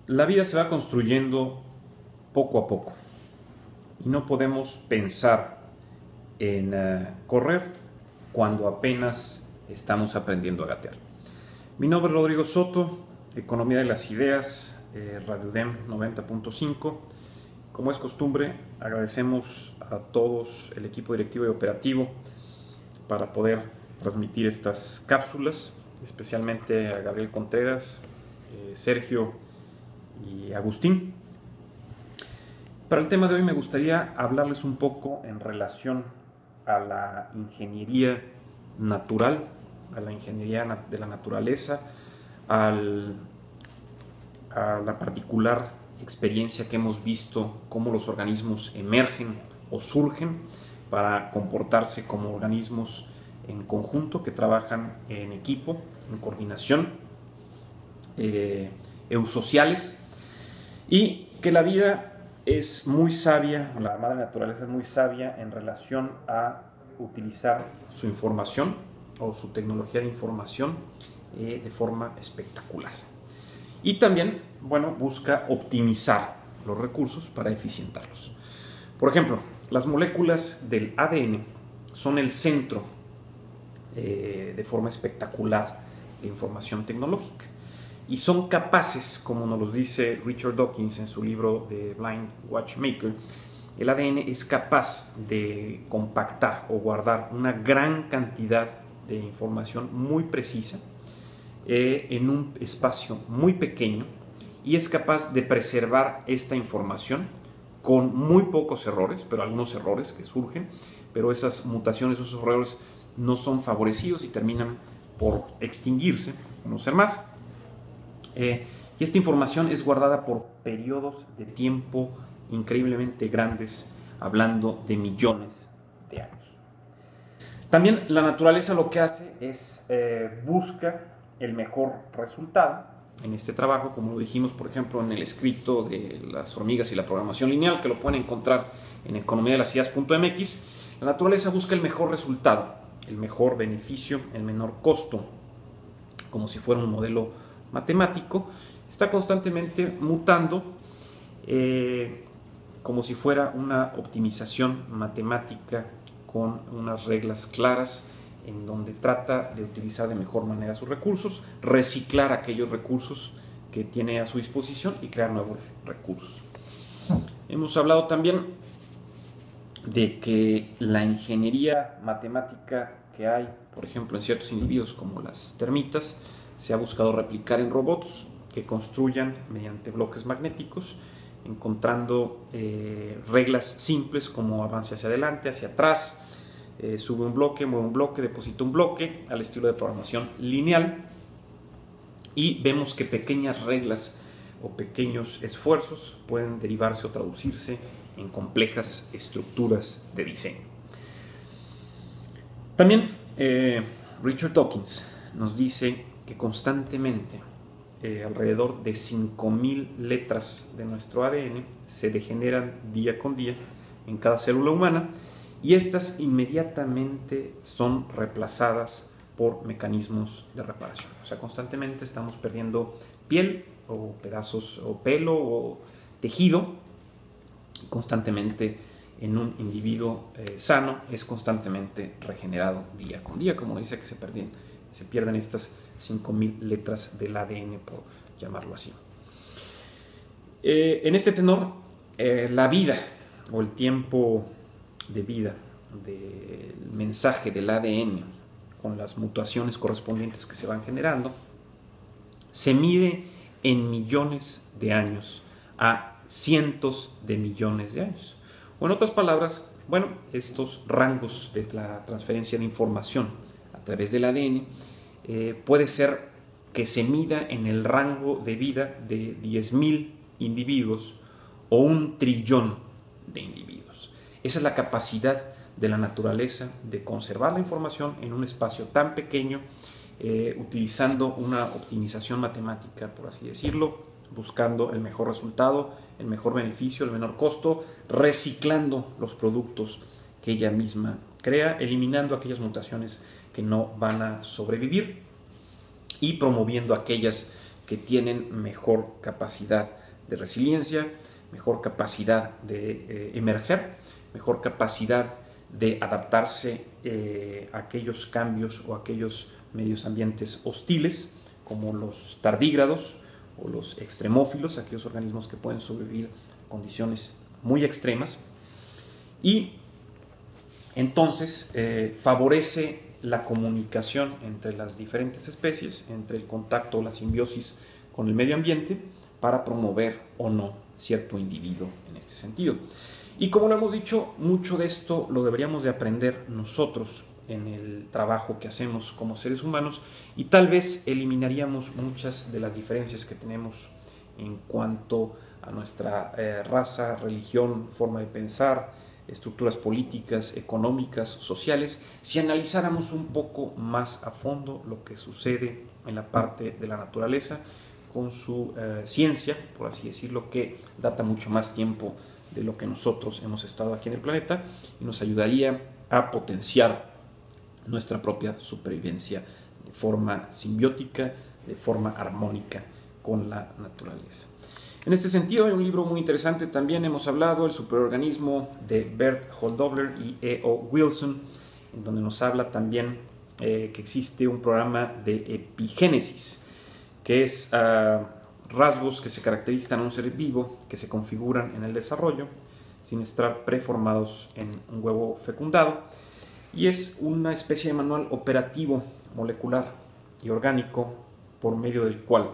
La vida se va construyendo poco a poco y no podemos pensar en correr cuando apenas estamos aprendiendo a gatear. Mi nombre es Rodrigo Soto, Economía de las Ideas, Radio DEM 90.5. Como es costumbre, agradecemos a todos el equipo directivo y operativo para poder transmitir estas cápsulas, especialmente a Gabriel Contreras, Sergio y Agustín. Para el tema de hoy me gustaría hablarles un poco en relación a la ingeniería natural, a la ingeniería de la naturaleza, a la particular experiencia que hemos visto, cómo los organismos emergen o surgen para comportarse como organismos en conjunto que trabajan en equipo, en coordinación, eusociales, y que la vida es muy sabia, la madre naturaleza es muy sabia en relación a utilizar su información o su tecnología de información de forma espectacular. Y también, bueno, busca optimizar los recursos para eficientarlos. Por ejemplo, las moléculas del ADN son el centro de forma espectacular de información tecnológica. Y son capaces, como nos lo dice Richard Dawkins en su libro The Blind Watchmaker, el ADN es capaz de compactar o guardar una gran cantidad de información muy precisa en un espacio muy pequeño, y es capaz de preservar esta información con muy pocos errores, pero algunos errores que surgen, pero esas mutaciones, esos errores no son favorecidos y terminan por extinguirse, no ser más. Y esta información es guardada por periodos de tiempo increíblemente grandes, hablando de millones de años. También la naturaleza lo que hace es busca el mejor resultado en este trabajo, como lo dijimos, por ejemplo, en el escrito de las hormigas y la programación lineal, que lo pueden encontrar en economiadelasideas.mx. La naturaleza busca el mejor resultado, el mejor beneficio, el menor costo, como si fuera un modelo matemático. Está constantemente mutando como si fuera una optimización matemática con unas reglas claras, en donde trata de utilizar de mejor manera sus recursos, reciclar aquellos recursos que tiene a su disposición y crear nuevos recursos. Hemos hablado también de que la ingeniería matemática que hay, por ejemplo, en ciertos individuos como las termitas, se ha buscado replicar en robots que construyan mediante bloques magnéticos, encontrando reglas simples como avance hacia adelante, hacia atrás, sube un bloque, mueve un bloque, deposita un bloque, al estilo de programación lineal. Y vemos que pequeñas reglas o pequeños esfuerzos pueden derivarse o traducirse en complejas estructuras de diseño. También Richard Dawkins nos dice que constantemente alrededor de 5.000 letras de nuestro ADN se degeneran día con día en cada célula humana, y estas inmediatamente son reemplazadas por mecanismos de reparación. O sea, constantemente estamos perdiendo piel o pedazos o pelo o tejido, constantemente en un individuo sano es constantemente regenerado día con día, como dice que se pierden estas 5.000 letras del ADN, por llamarlo así. En este tenor, la vida o el tiempo de vida del mensaje del ADN con las mutaciones correspondientes que se van generando se mide en millones de años a cientos de millones de años. O en otras palabras, bueno, estos rangos de la transferencia de información a través del ADN puede ser que se mida en el rango de vida de 10.000 individuos o 1.000.000.000 de individuos. Esa es la capacidad de la naturaleza de conservar la información en un espacio tan pequeño, utilizando una optimización matemática, por así decirlo, buscando el mejor resultado, el mejor beneficio, el menor costo, reciclando los productos que ella misma crea, eliminando aquellas mutaciones que no van a sobrevivir y promoviendo aquellas que tienen mejor capacidad de resiliencia, mejor capacidad de emerger, mejor capacidad de adaptarse a aquellos cambios o aquellos medios ambientes hostiles, como los tardígrados o los extremófilos, aquellos organismos que pueden sobrevivir a condiciones muy extremas. Y entonces favorece la comunicación entre las diferentes especies, entre el contacto o la simbiosis con el medio ambiente, para promover o no cierto individuo en este sentido. Y como lo hemos dicho, mucho de esto lo deberíamos de aprender nosotros en el trabajo que hacemos como seres humanos, y tal vez eliminaríamos muchas de las diferencias que tenemos en cuanto a nuestra raza, religión, forma de pensar, estructuras políticas, económicas, sociales, si analizáramos un poco más a fondo lo que sucede en la parte de la naturaleza con su ciencia, por así decirlo, que data mucho más tiempo de lo que nosotros hemos estado aquí en el planeta, y nos ayudaría a potenciar nuestra propia supervivencia de forma simbiótica, de forma armónica con la naturaleza. En este sentido, hay un libro muy interesante, también hemos hablado, El superorganismo, de Bert Holdobler y E.O. Wilson, en donde nos habla también que existe un programa de epigénesis, que es rasgos que se caracterizan a un ser vivo, que se configuran en el desarrollo, sin estar preformados en un huevo fecundado, y es una especie de manual operativo, molecular y orgánico, por medio del cual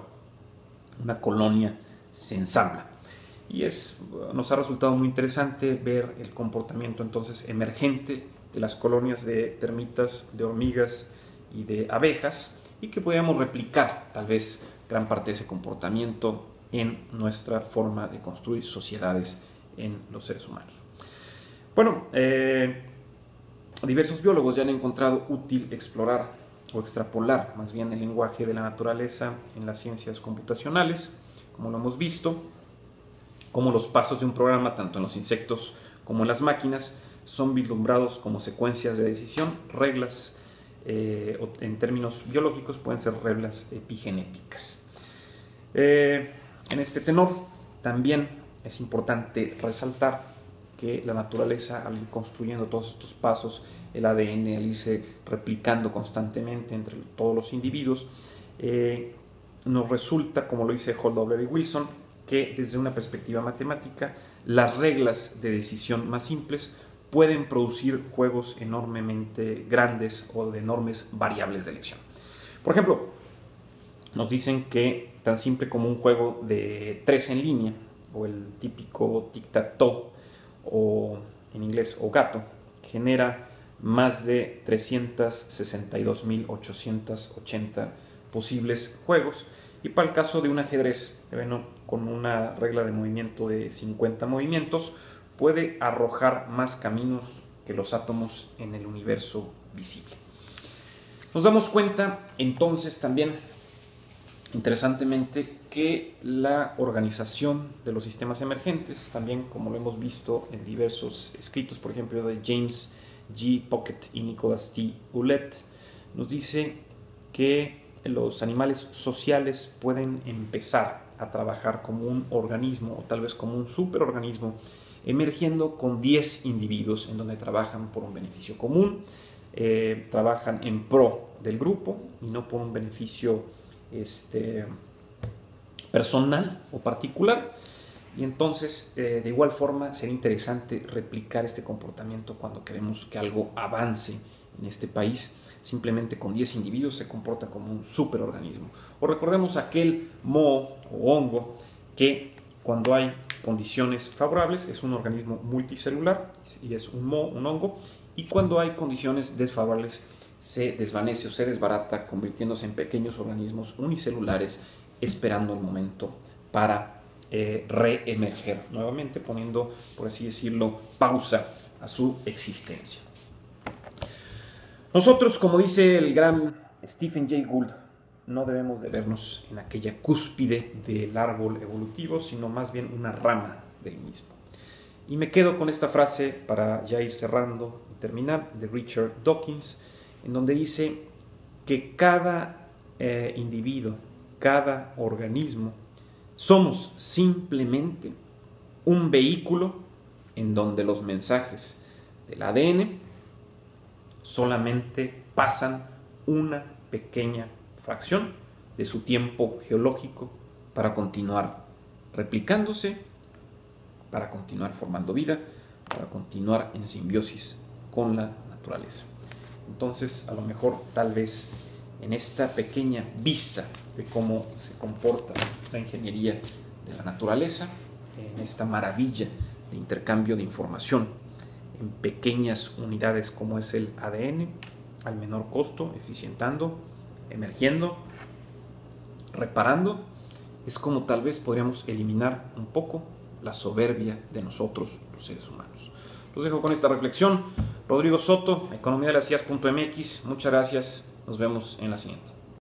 una colonia se ensambla. Y nos ha resultado muy interesante ver el comportamiento entonces emergente de las colonias de termitas, de hormigas y de abejas, y que podríamos replicar tal vez gran parte de ese comportamiento en nuestra forma de construir sociedades en los seres humanos. Bueno, diversos biólogos ya han encontrado útil explorar o extrapolar más bien el lenguaje de la naturaleza en las ciencias computacionales, como lo hemos visto, como los pasos de un programa, tanto en los insectos como en las máquinas, son vislumbrados como secuencias de decisión, reglas, o en términos biológicos pueden ser reglas epigenéticas. En este tenor también es importante resaltar que la naturaleza, al ir construyendo todos estos pasos, el ADN, al irse replicando constantemente entre todos los individuos, nos resulta, como lo dice Holdobler y Wilson, que desde una perspectiva matemática, las reglas de decisión más simples pueden producir juegos enormemente grandes o de enormes variables de elección. Por ejemplo, nos dicen que tan simple como un juego de 3 en línea, o el típico tic-tac-toe, o en inglés, o gato, genera más de 362.880 posibles juegos, y para el caso de un ajedrez, bueno, con una regla de movimiento de 50 movimientos, puede arrojar más caminos que los átomos en el universo visible. Nos damos cuenta entonces también, interesantemente, que la organización de los sistemas emergentes, también como lo hemos visto en diversos escritos, por ejemplo de James G. Pocket y Nicholas T. Ouellette, nos dice que los animales sociales pueden empezar a trabajar como un organismo o tal vez como un superorganismo, emergiendo con 10 individuos en donde trabajan por un beneficio común, trabajan en pro del grupo y no por un beneficio personal o particular. Y entonces, de igual forma, sería interesante replicar este comportamiento cuando queremos que algo avance en este país. Simplemente con 10 individuos se comporta como un superorganismo. O recordemos aquel moho o hongo que, cuando hay condiciones favorables, es un organismo multicelular y es un moho, un hongo, y cuando hay condiciones desfavorables se desvanece o se desbarata, convirtiéndose en pequeños organismos unicelulares, esperando el momento para reemerger nuevamente, poniendo, por así decirlo, pausa a su existencia. Nosotros, como dice el gran Stephen Jay Gould, no debemos de vernos en aquella cúspide del árbol evolutivo, sino más bien una rama del mismo. Y me quedo con esta frase para ya ir cerrando y terminar, de Richard Dawkins, en donde dice que cada individuo, cada organismo, somos simplemente un vehículo en donde los mensajes del ADN solamente pasan una pequeña fracción de su tiempo geológico para continuar replicándose, para continuar formando vida, para continuar en simbiosis con la naturaleza. Entonces, a lo mejor, tal vez, en esta pequeña vista de cómo se comporta la ingeniería de la naturaleza, en esta maravilla de intercambio de información en pequeñas unidades como es el ADN, al menor costo, eficientando, emergiendo, reparando, es como tal vez podríamos eliminar un poco la soberbia de nosotros, los seres humanos. Los dejo con esta reflexión. Rodrigo Soto, economía de las IAS.mx. Muchas gracias. Nos vemos en la siguiente.